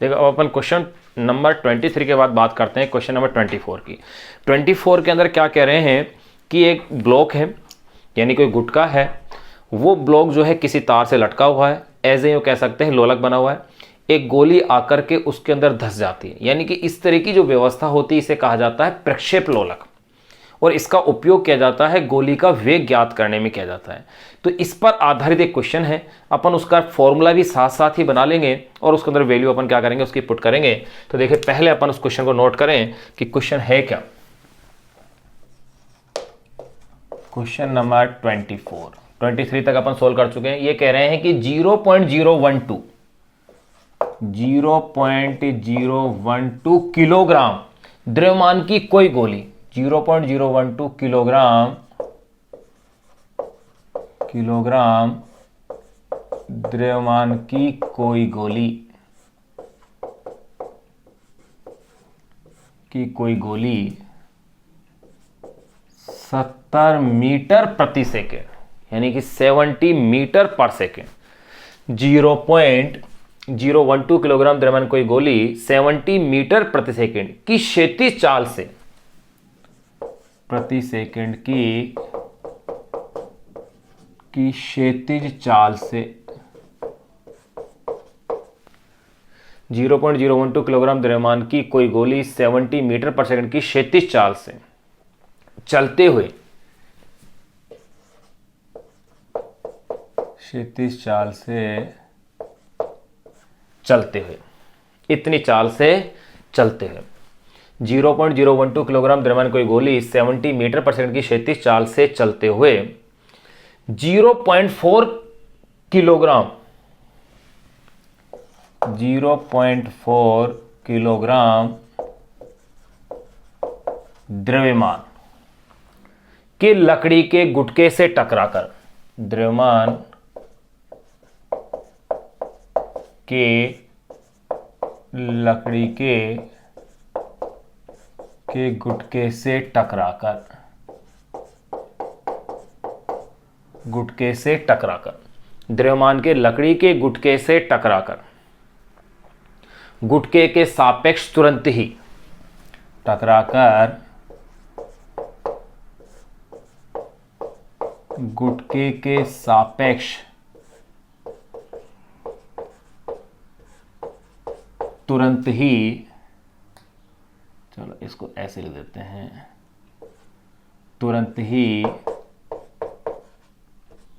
देखो अब अपन question number 23 के बाद बात करते हैं क्वेश्चन नंबर 24 की। 24 के अंदर क्या कह रहे हैं कि एक ब्लॉक है, यानी कोई गुटका है, वो ब्लॉक जो है किसी तार से लटका हुआ है, ऐसे ही कह सकते हैं लोलक बना हुआ है। एक गोली आकर के उसके अंदर धंस जाती है, यानी कि इस तरह की जो व्यवस्था होती है इसे कहा जाता है प्रक्षेप लोलक, और इसका उपयोग किया जाता है गोली का वेग ज्ञात करने में किया जाता है। तो इस पर आधारित एक क्वेश्चन है, अपन उसका फॉर्मूला भी साथ साथ ही बना लेंगे और उसके अंदर वैल्यू अपन क्या करेंगे उसकी पुट करेंगे। तो देखिए पहले अपन उस क्वेश्चन को नोट करें कि क्वेश्चन है क्या। क्वेश्चन नंबर 23 तक अपन सोल्व कर चुके हैं। ये कह रहे हैं कि 0.012 किलोग्राम द्रव्यमान की कोई गोली, 0.012 किलोग्राम द्रव्यमान की कोई गोली 70 मीटर प्रति सेकेंड, यानी कि 70 मीटर पर सेकेंड, 0.012 किलोग्राम द्रव्यमान कोई गोली 70 मीटर प्रति सेकेंड की क्षैतिज चाल से, प्रति सेकेंड की क्षैतिज चाल से 0.012 किलोग्राम द्रव्यमान की कोई गोली 70 मीटर पर सेकेंड की क्षैतिज चाल से चलते हुए, क्षैतिज चाल से चलते हुए, इतनी चाल से चलते हुए 0.012 किलोग्राम द्रव्यमान कोई गोली 70 मीटर पर सेकंड की क्षैतिज चाल से चलते हुए 0.4 किलोग्राम 0.4 किलोग्राम द्रव्यमान के लकड़ी के गुटके से टकराकर, द्रव्यमान के लकड़ी के गुटके से टकराकर, द्रव्यमान के लकड़ी के गुटके से टकराकर गुटके के सापेक्ष तुरंत ही टकराकर गुटके के सापेक्ष तुरंत ही, चलो इसको ऐसे लिख देते हैं, तुरंत ही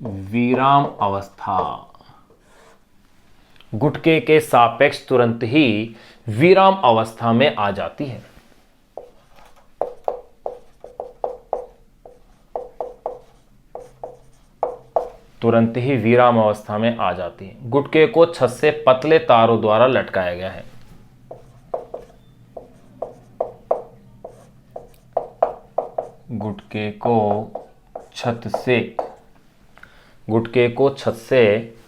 विराम अवस्था, गुटके के सापेक्ष तुरंत ही विराम अवस्था में आ जाती है। तुरंत ही विराम अवस्था में आ जाती है। गुटके को छत से पतले तारों द्वारा लटकाया गया है। गुटके को छत से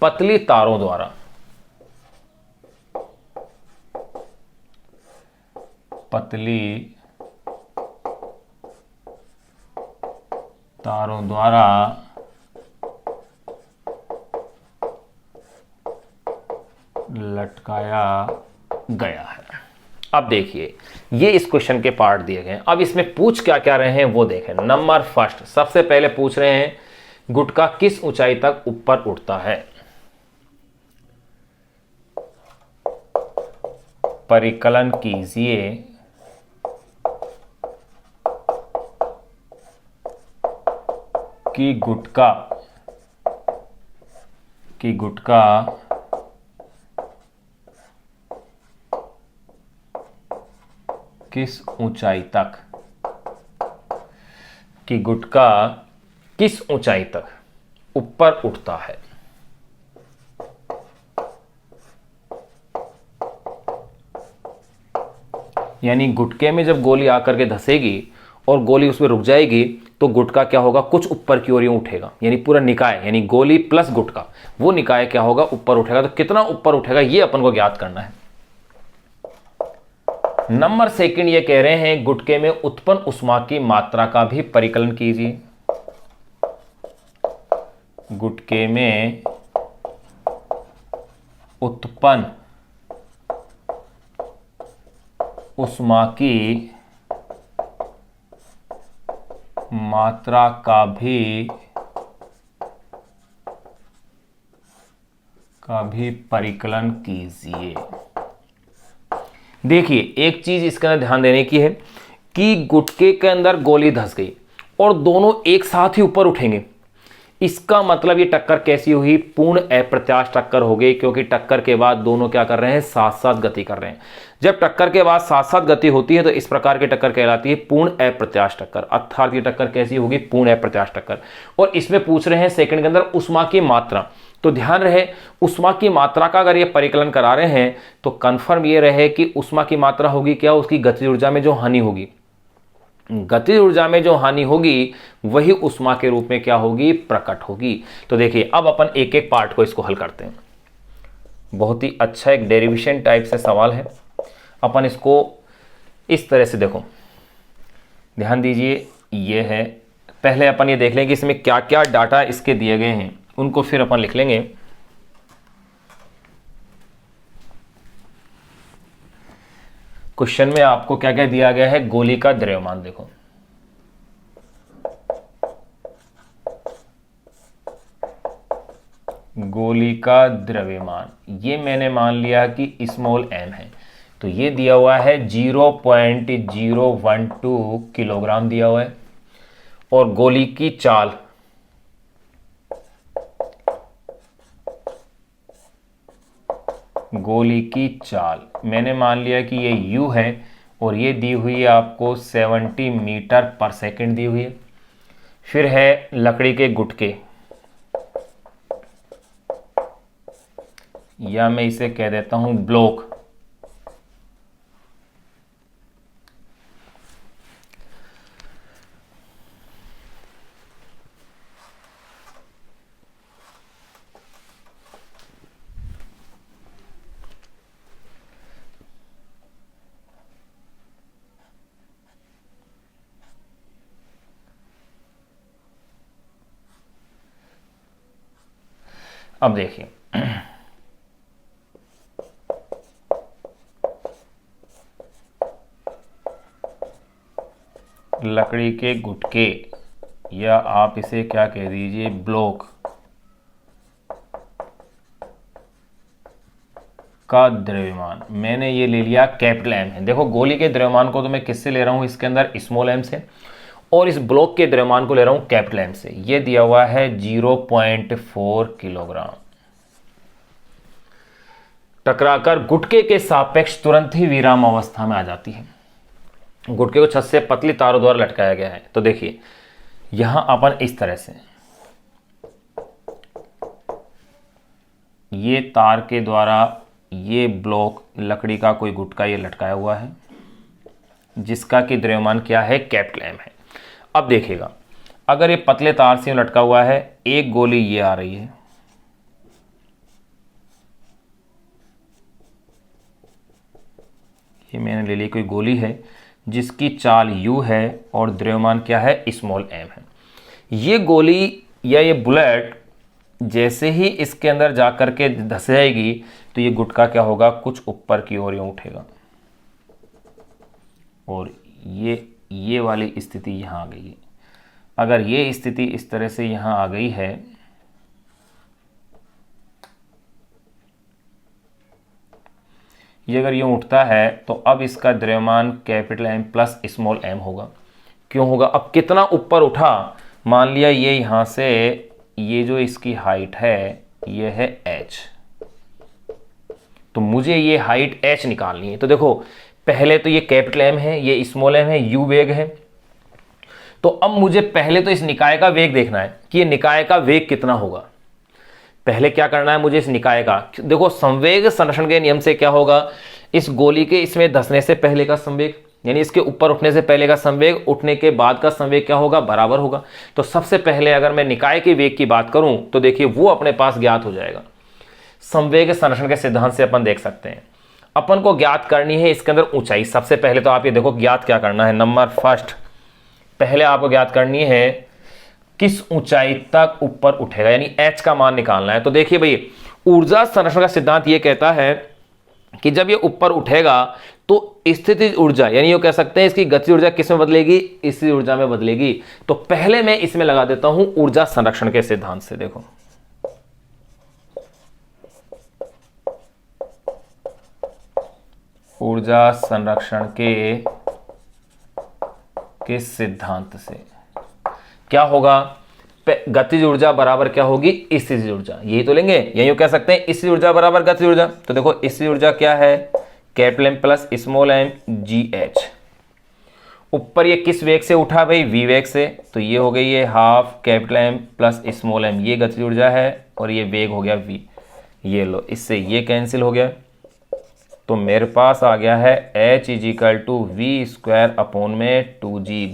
पतली तारों द्वारा, लटकाया गया है। अब देखिए ये इस क्वेश्चन के पार्ट दिए गए हैं। अब इसमें पूछ क्या क्या रहे हैं वो देखें। नंबर फर्स्ट, सबसे पहले पूछ रहे हैं गुटका किस ऊंचाई तक ऊपर उठता है। परिकलन कीजिए कि गुटका किस ऊंचाई तक ऊपर उठता है। यानी गुटके में जब गोली आकर के धंसेगी और गोली उसमें रुक जाएगी तो गुटका क्या होगा, कुछ ऊपर की ओर यूं उठेगा, यानी पूरा निकाय, यानी गोली प्लस गुटका, वो निकाय क्या होगा, ऊपर उठेगा। तो कितना ऊपर उठेगा ये अपन को ज्ञात करना है। नंबर सेकंड ये कह रहे हैं गुटके में उत्पन्न उष्मा की मात्रा का भी परिकलन कीजिए। गुटके में उत्पन्न उष्मा की मात्रा का भी परिकलन कीजिए। देखिए एक चीज इसके अंदर ध्यान देने की है कि गुटके के अंदर गोली धंस गई और दोनों एक साथ ही ऊपर उठेंगे, इसका मतलब ये टक्कर कैसी हुई, पूर्ण अप्रत्याश टक्कर हो गई, क्योंकि टक्कर के बाद दोनों क्या कर रहे हैं, साथ साथ गति कर रहे हैं। जब टक्कर के बाद साथ साथ गति होती है तो इस प्रकार की टक्कर कहलाती है पूर्ण अप्रत्याश टक्कर, अर्थात ये टक्कर कैसी होगी, पूर्ण अप्रत्याश टक्कर। और इसमें पूछ रहे हैं सेकंड के अंदर उष्मा की मात्रा, तो ध्यान रहे उष्मा की मात्रा का अगर ये परिकलन करा रहे हैं तो कंफर्म ये रहे कि उष्मा की मात्रा होगी क्या, उसकी गतिज ऊर्जा में जो हानि होगी, गतिज ऊर्जा में जो हानि होगी वही उष्मा के रूप में क्या होगी, प्रकट होगी। तो देखिए अब अपन एक एक पार्ट को इसको हल करते हैं। बहुत ही अच्छा एक डेरिवेशन टाइप से सवाल है, अपन इसको इस तरह से देखो, ध्यान दीजिए। ये है, पहले अपन ये देख लेंगे इसमें क्या क्या डाटा इसके दिए गए हैं, उनको फिर अपन लिख लेंगे। क्वेश्चन में आपको क्या क्या दिया गया है, गोली का द्रव्यमान देखो, गोली का द्रव्यमान ये मैंने मान लिया कि स्मॉल m है, तो ये दिया हुआ है 0.012 किलोग्राम दिया हुआ है। और गोली की चाल, गोली की चाल मैंने मान लिया कि ये u है और ये दी हुई है आपको 70 मीटर पर सेकंड दी हुई है। फिर है लकड़ी के गुटके, या मैं इसे कह देता हूं ब्लॉक, अब देखिए लकड़ी के गुटके, या आप इसे क्या कह दीजिए ब्लॉक का द्रव्यमान मैंने ये ले लिया कैपिटल M है। देखो गोली के द्रव्यमान को तो मैं किससे ले रहा हूं, इसके अंदर स्मॉल m से, और इस ब्लॉक के द्रव्यमान को ले रहा हूं कैपिटल M से। ये दिया हुआ है 0.4 किलोग्राम। टकराकर गुटके के सापेक्ष तुरंत ही विराम अवस्था में आ जाती है। गुटके को छत से पतली तारों द्वारा लटकाया गया है। तो देखिए यहां अपन इस तरह से ये तार के द्वारा ये ब्लॉक लकड़ी का कोई गुटका ये लटकाया हुआ है, जिसका कि द्रव्यमान क्या है, कैपिटल M है। अब देखिएगा अगर ये पतले तार से लटका हुआ है, एक गोली ये आ रही है, ये मैंने ले ली कोई गोली है जिसकी चाल u है और द्रव्यमान क्या है, स्मॉल m है। ये गोली या ये बुलेट जैसे ही इसके अंदर जाकर के धस जाएगी तो ये गुटका क्या होगा, कुछ ऊपर की ओर यूं उठेगा, और ये वाली स्थिति यहां आ गई है। अगर ये स्थिति इस तरह से यहां आ गई है, ये अगर यूं उठता है तो अब इसका द्रव्यमान capital M plus small m होगा। क्यों होगा, अब कितना ऊपर उठा, मान लिया ये यहां से, ये जो इसकी हाइट है ये है h, तो मुझे ये हाइट h निकालनी है। तो देखो पहले तो ये कैपिटल M है, ये स्मॉल m है, u वेग है। तो अब मुझे पहले तो इस निकाय का वेग देखना है कि ये निकाय का वेग कितना होगा। पहले क्या करना है मुझे, इस निकाय का, देखो संवेग संरक्षण के नियम से क्या होगा, इस गोली के इसमें धंसने से पहले का संवेग, यानी इसके ऊपर उठने से पहले का संवेग, उठने के बाद का संवेग क्या होगा, बराबर होगा। तो सबसे पहले अगर मैं निकाय के वेग की बात करूं तो देखिए वो अपने पास ज्ञात हो जाएगा। संवेग संरक्षण के सिद्धांत से अपन देख सकते हैं, अपन को ज्ञात करनी है इसके अंदर ऊंचाई। सबसे पहले तो आप ये देखो ज्ञात क्या करना है, नंबर फर्स्ट पहले आपको ज्ञात करनी है किस ऊंचाई तक ऊपर उठेगा, यानी h का मान निकालना है। तो देखिए भाई ऊर्जा संरक्षण का सिद्धांत ये कहता है कि जब ये ऊपर उठेगा तो स्थितिज ऊर्जा, यानी ये कह सकते हैं इसकी गतिज ऊर्जा किस में बदलेगी, स्थितिज ऊर्जा में बदलेगी। तो पहले मैं इसमें लगा देता हूं ऊर्जा संरक्षण के सिद्धांत से। देखो ऊर्जा संरक्षण के सिद्धांत से क्या होगा, गतिज ऊर्जा बराबर क्या होगी, स्थितिज ऊर्जा, यही तो लेंगे, यही कह सकते हैं स्थितिज ऊर्जा बराबर गतिज ऊर्जा। तो देखो स्थितिज ऊर्जा क्या है, capital M plus small M G H. ऊपर ये किस वेग से उठा भाई, वी वेग से, तो ये हो गई ये half capital M plus small M, ये गतिज ऊर्जा है और ये वेग हो गया वी। ये लो, इससे ये कैंसिल हो गया, तो मेरे पास आ गया है H is equal to V square upon में 2G।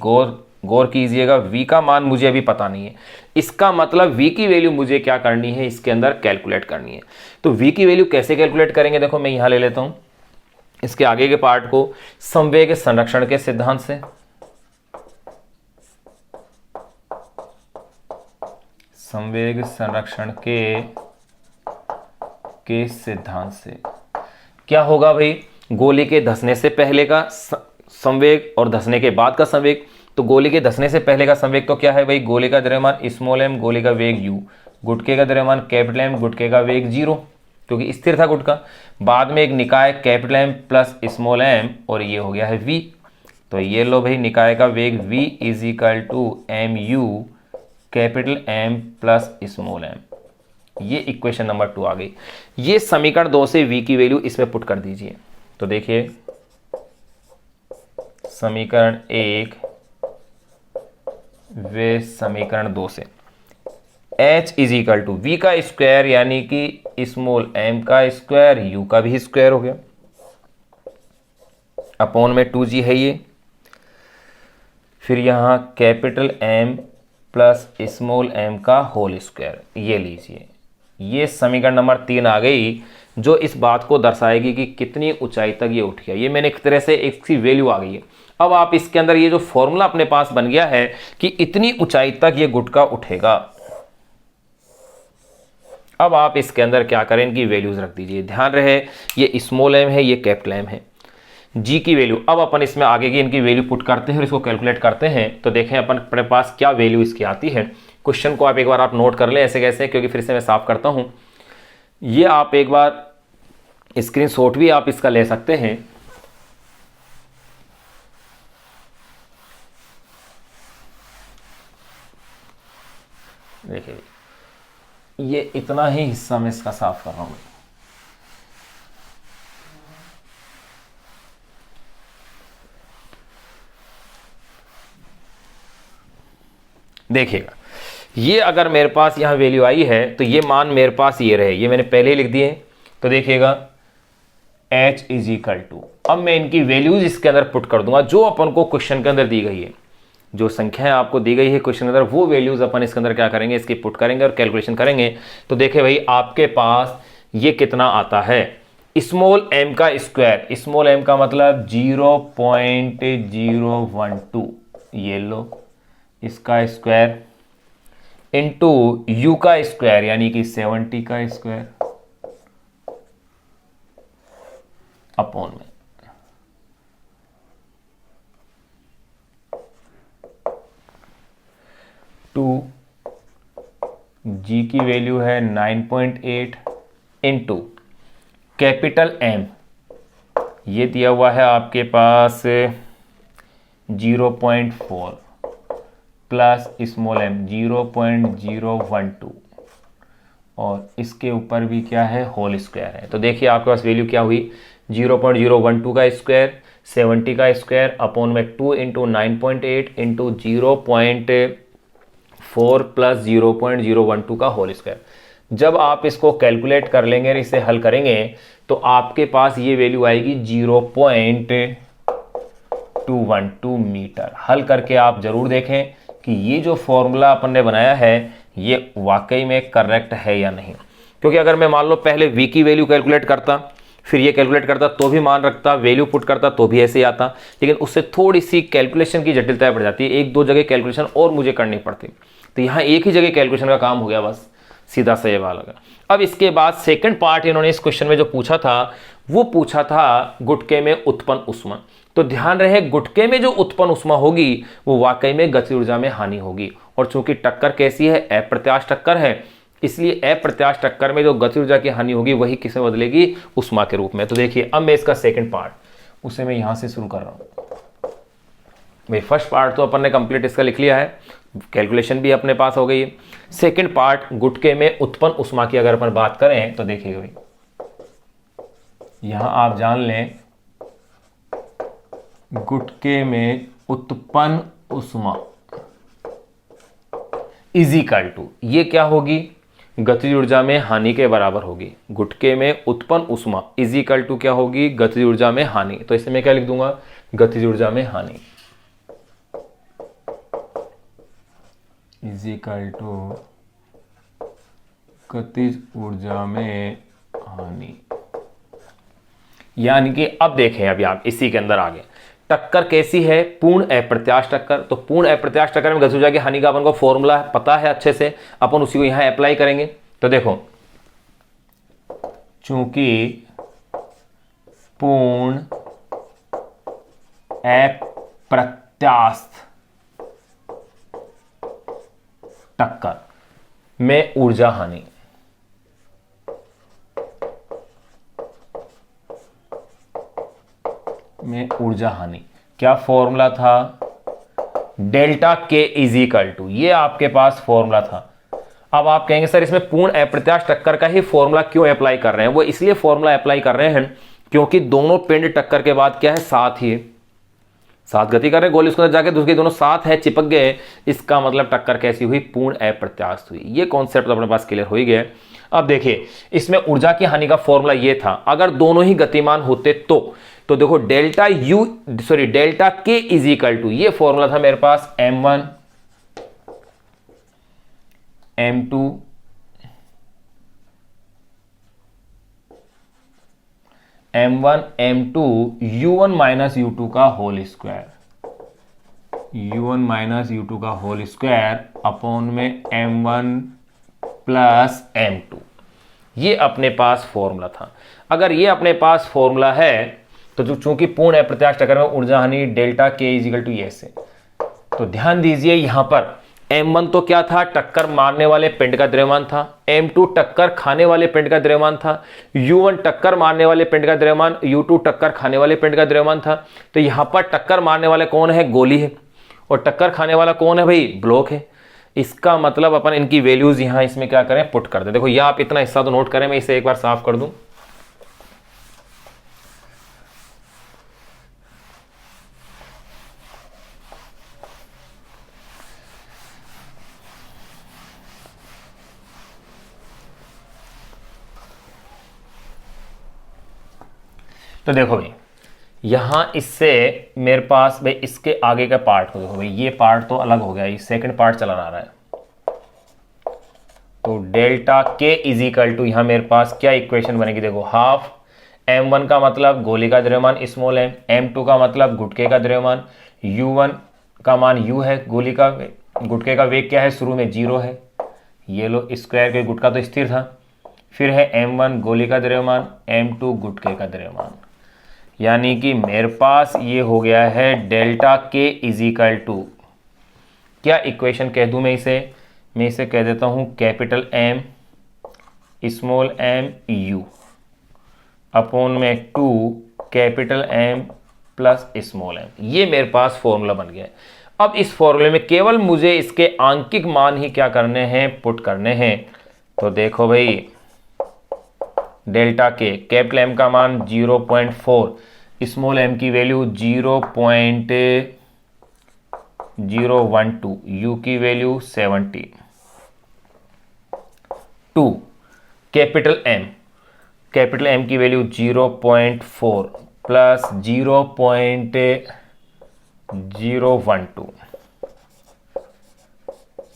गौर कीजिएगा, V का मान मुझे अभी पता नहीं है, इसका मतलब V की वैल्यू मुझे क्या करनी है, इसके अंदर कैलकुलेट करनी है। तो V की वैल्यू कैसे कैलकुलेट करेंगे, देखो मैं यहां ले लेता हूं इसके आगे के पार्ट को, संवेग संरक्षण के सिद्धांत से। संवेग संरक्षण के सिद्धांत से क्या होगा भाई, गोली के धंसने से पहले का संवेग और धंसने के बाद का संवेग। तो गोली के धंसने से पहले का संवेग तो क्या है भाई, गोली का द्रव्यमान स्मॉल एम, गोली का वेग u, गुटके का द्रव्यमान कैपिटल एम, गुटके का वेग 0, क्योंकि स्थिर था गुटका। बाद में एक निकाय capital M plus small M और ये हो गया है v। तो ये लो भाई, निकाय का वेग v is equal to M U capital M plus small M. ये इक्वेशन नंबर 2 आ गई। ये समीकरण 2 से v की वैल्यू इसमें पुट कर दीजिए। तो देखिए समीकरण 1 वे समीकरण 2 से h is equal to V का स्क्वायर यानी कि स्मॉल एम का स्क्वायर, u का भी स्क्वायर हो गया, अपॉन में 2G है ये, फिर यहां capital M plus small M का होल स्क्वायर, ये लीजिए। ये समीकरण नंबर 3 आ गई, जो इस बात को दर्शाएगी कि कितनी ऊंचाई तक ये उठ गया। ये मैंने एक तरह से इसकी वैल्यू आ गई है। अब आप इसके अंदर ये जो फॉर्मूला अपने पास बन गया है कि इतनी ऊंचाई तक ये गुटका उठेगा। अब आप इसके अंदर क्या करें, इनकी वैल्यूज रख दीजिए। ध्यान रहे ये स्मॉल एम है, ये कैपिटल एम है, जी की वैल्यू। अब अपन इसमें आगे की इनकी वैल्यू पुट करते हैं और इसको कैलकुलेट करते हैं। तो देखें अपन अपने पास क्या वैल्यू इसकी आती है। क्वेश्चन को आप एक बार आप नोट कर लें ऐसे कैसे, क्योंकि फिर से मैं साफ करता हूं। ये आप एक बार स्क्रीनशॉट भी आप इसका ले सकते हैं। देखिए ये इतना ही हिस्सा मैं इसका साफ कर रहा हूं। देखिएगा ये अगर मेरे पास यहां वैल्यू आई है तो ये मान मेरे पास ये रहे, ये मैंने पहले ही लिख दिए। तो देखिएगा h इज इक्वल टू, अब मैं इनकी वैल्यूज इसके अंदर पुट कर दूंगा जो अपन को क्वेश्चन के अंदर दी गई है। जो संख्याएं आपको दी गई है क्वेश्चन के अंदर, वो वैल्यूज अपन इसके अंदर क्या करेंगे, इसकी पुट करेंगे और कैलकुलेशन करेंगे। तो देखिए भाई आपके पास ये कितना आता है, स्मॉल एम का स्क्वायर, स्मॉल एम का मतलब 0.012, ये लो इसका स्क्वायर, इंटू यू का स्क्वायर यानी कि 70 का स्क्वायर, अपॉन में 2, जी की वैल्यू है 9.8 इंटू कैपिटल एम, ये दिया हुआ है आपके पास 0.4 प्लस स्मॉल एम 0.012 और इसके ऊपर भी क्या है, होल स्क्वायर है। तो देखिए आपके पास वैल्यू क्या हुई, 0.012 का स्क्वायर, 70 का स्क्वायर अपॉन में 2 इंटू 9.8 इंटू 0.4 प्लस 0.012 का होल स्क्वायर। जब आप इसको कैलकुलेट कर लेंगे और इसे हल करेंगे तो आपके पास ये वैल्यू आएगी 0.212 मीटर। हल करके आप जरूर देखें कि ये जो फॉर्मूला अपन ने बनाया है ये वाकई में करेक्ट है या नहीं। क्योंकि अगर मैं मान लो पहले v की वैल्यू कैलकुलेट करता, फिर ये कैलकुलेट करता तो भी मान रखता, वैल्यू पुट करता तो भी ऐसे ही आता, लेकिन उससे थोड़ी सी कैलकुलेशन की जटिलता बढ़ जाती है, 1-2 जगह कैलकुलेशन और मुझे करनी पड़ती। तो यहाँ एक ही जगह कैलकुलेशन का काम हो गया बस। सीधा सा ये वाला लगा। अब इसके बाद सेकंड पार्ट इन्होंने इस क्वेश्चन में जो पूछा था वो पूछा था गुटके में उत्पन्न ऊष्मा। तो ध्यान रहे गुटके में जो उत्पन्न ऊष्मा होगी वो वाकई में गतिज ऊर्जा में हानि होगी, और चूंकि टक्कर कैसी है, अप्रत्याश टक्कर है, इसलिए अप्रत्याश टक्कर में जो गतिज ऊर्जा की हानि होगी वही किस में बदलेगी, ऊष्मा के रूप में। तो देखिए अब मैं इसका सेकंड पार्ट उसे मैं यहां से शुरू कर रहा हूं। भाई फर्स्ट पार्ट तो अपन ने कंप्लीट इसका लिख लिया है, कैलकुलेशन भी अपने पास हो गई है। सेकंड पार्ट गुटके में उत्पन्न ऊष्मा की अगर अपन बात करें तो देखिएगा भाई, यहां आप जान लें गुटके में उत्पन्न ऊष्मा इज इक्वल टू, ये क्या होगी, गतिज ऊर्जा में हानि के बराबर होगी। गुटके में उत्पन्न ऊष्मा इज इक्वल टू क्या होगी, गतिज ऊर्जा में हानि। तो इसमें मैं क्या लिख दूंगा, गतिज ऊर्जा में हानि इज इक्वल टू गतिज ऊर्जा में हानि। यानी कि अब देखें, अभी आप इसी के अंदर आगे टक्कर कैसी है, पूर्ण अप्रत्याश टक्कर। तो पूर्ण अप्रत्याश टक्कर में गतिज ऊर्जा की हानि का अपन को फॉर्मूला पता है अच्छे से, अपन उसी को यहां अप्लाई करेंगे। तो देखो, चूंकि पूर्ण अप्रत्याश टक्कर में ऊर्जा हानि, में ऊर्जा हानि क्या फॉर्मूला था, डेल्टा के इज इक्वल टू, ये आपके पास फॉर्मूला था। अब आप कहेंगे सर इसमें पूर्ण अप्रत्याश टक्कर का ही फॉर्मूला क्यों अप्लाई कर रहे हैं, वो इसलिए फॉर्मूला अप्लाई कर रहे हैं क्योंकि दोनों पिंड टक्कर के बाद क्या है, साथ ही है, साथ गति कर रहे हैं, गोली उसके अंदर जाके दूसरे दोनों साथ है, चिपक गए, इसका मतलब टक्कर कैसी हुई, पूर्ण अप्रत्याश हुई। ये कॉन्सेप्ट अपने पास क्लियर हो ही गया। अब देखिए इसमें ऊर्जा की हानि का फॉर्मूला ये था, अगर दोनों ही गतिमान होते तो देखो डेल्टा के इज इक्वल टू, ये फॉर्मूला था मेरे पास m1 m2 m1 m2 u1 minus u2 का whole square, u1 minus u2 का होल स्क्वायर अपॉन में m1 प्लस m2, ये अपने पास फॉर्मूला था। अगर ये अपने पास फॉर्मूला है तो जो चूंकि पूर्ण अप्रत्याश टक्कर में ऊर्जा हानि डेल्टा के इज इक्वल टू ये से, तो ध्यान दीजिए यहां पर m1 तो क्या था, टक्कर मारने वाले पिंड का द्रव्यमान था, m2 टक्कर खाने वाले पिंड का द्रव्यमान था, u1 टक्कर मारने वाले पिंड का द्रव्यमान, u2 टक्कर खाने वाले पिंड का द्रव्यमान था। तो यहां पर टक्कर मारने वाले कौन है, गोली है, और टक्कर खाने वाला कौन है भाई, ब्लॉक है। इसका मतलब अपन इनकी वैल्यूज यहां इसमें क्या करें, पुट कर दें। देखो यह आप इतना हिस्सा तो नोट करें, मैं इसे एक बार साफ कर दूं। तो देखो भाई यहां इससे मेरे पास भाई इसके आगे का पार्ट को देखो भाई, ये पार्ट तो अलग हो गया, ये सेकंड पार्ट चला आ रहा है। तो डेल्टा के इज इक्वल टू, यहां मेरे पास क्या इक्वेशन बनेगी, देखो हाफ m1 का मतलब गोली का द्रव्यमान स्मॉल m, m2 का मतलब गुटके का द्रव्यमान, u1 का मान u है, गोली का गुटके का वेग क्या है, शुरू में 0 है, ये लो स्क्वायर के गुटका तो स्थिर था, फिर है m1 गोली का द्रव्यमान, m2 गुटके का द्रव्यमान। यानी कि मेरे पास ये हो गया है डेल्टा के इज इक्वल टू, क्या इक्वेशन कह दूं मैं इसे कह देता हूं capital M small m u upon में 2 capital M plus small m, ये मेरे पास फॉर्मूला बन गया है। अब इस फॉर्मूले में केवल मुझे इसके आंकिक मान ही क्या करने हैं, पुट करने हैं। तो देखो भाई डेल्टा के कैपिटल M का मान 0.4, स्मॉल m की वैल्यू 0.012, u की वैल्यू 70, 2 कैपिटल M की वैल्यू 0.4 प्लस 0.012,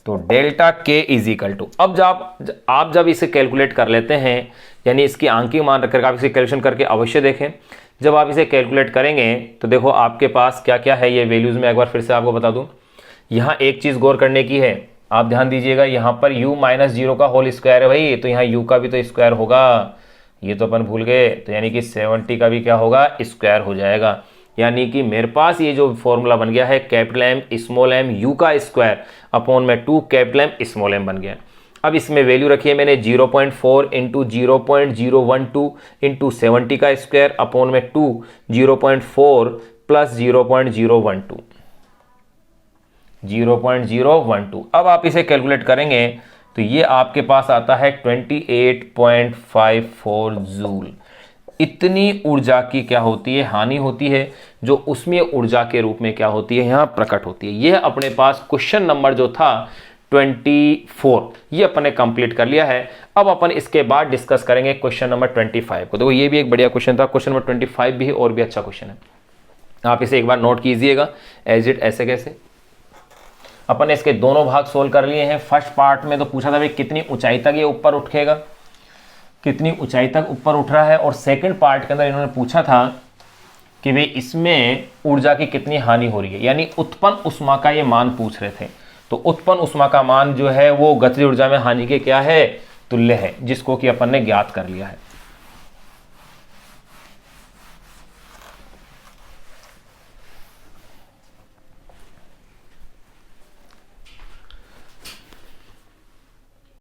तो डेल्टा के इज इक्वल टू। अब जब आप जब इसे कैलकुलेट कर लेते हैं, यानी इसकी आंकिक मान रखकर आप इसे कैलकुलेशन करके अवश्य देखें। जब आप इसे कैलकुलेट करेंगे तो देखो आपके पास क्या क्या है, ये वैल्यूज में एक बार फिर से आपको बता दूं। यहां एक चीज गौर करने की है आप ध्यान दीजिएगा, यहां पर u माइनस 0 का होल स्क्वायर है भाई, तो यहाँ u का भी तो स्क्वायर होगा, ये तो अपन भूल गए। तो यानी कि 70 का भी क्या होगा, स्क्वायर हो जाएगा। यानी कि मेरे पास ये जो फॉर्मूला बन गया है capital M small M U का स्क्वायर अपॉन में 2 कैपिटल एम स्मॉल एम बन गया। अब इसमें वैल्यू रखी है मैंने 0.4 इंटू 0.012 इंटू 70 का स्क्वायर अपॉन में 2 0.4 प्लस 0.012। अब आप इसे कैलकुलेट करेंगे तो ये आपके पास आता है 28.54 जूल। इतनी ऊर्जा की क्या होती है, हानि होती है, जो उसमें ऊर्जा के रूप में क्या होती है, यहां प्रकट होती है। यह अपने पास क्वेश्चन नंबर जो था 24 ये अपन ने कंप्लीट कर लिया है। अब अपन इसके बाद डिस्कस करेंगे क्वेश्चन नंबर 25 को। देखो ये भी एक बढ़िया क्वेश्चन था, क्वेश्चन नंबर 25 भी और भी अच्छा क्वेश्चन है, आप इसे एक बार नोट कीजिएगा एज इट। ऐसे कैसे, अपन ने इसके दोनों भाग सोल्व कर लिए हैं। फर्स्ट पार्ट में तो पूछा था भाई कितनी ऊंचाई तक ये ऊपर उठेगा, कितनी ऊंचाई तक ऊपर उठ रहा है, और सेकंड पार्ट के अंदर इन्होंने पूछा था कि भाई इसमें ऊर्जा की कितनी हानि हो रही है, यानी उत्पन्न उष्मा का ये मान पूछ रहे थे। तो उत्पन्न उष्मा का मान जो है वो गतिज ऊर्जा में हानि के क्या है, तुल्य है, जिसको कि अपन ने ज्ञात कर लिया है।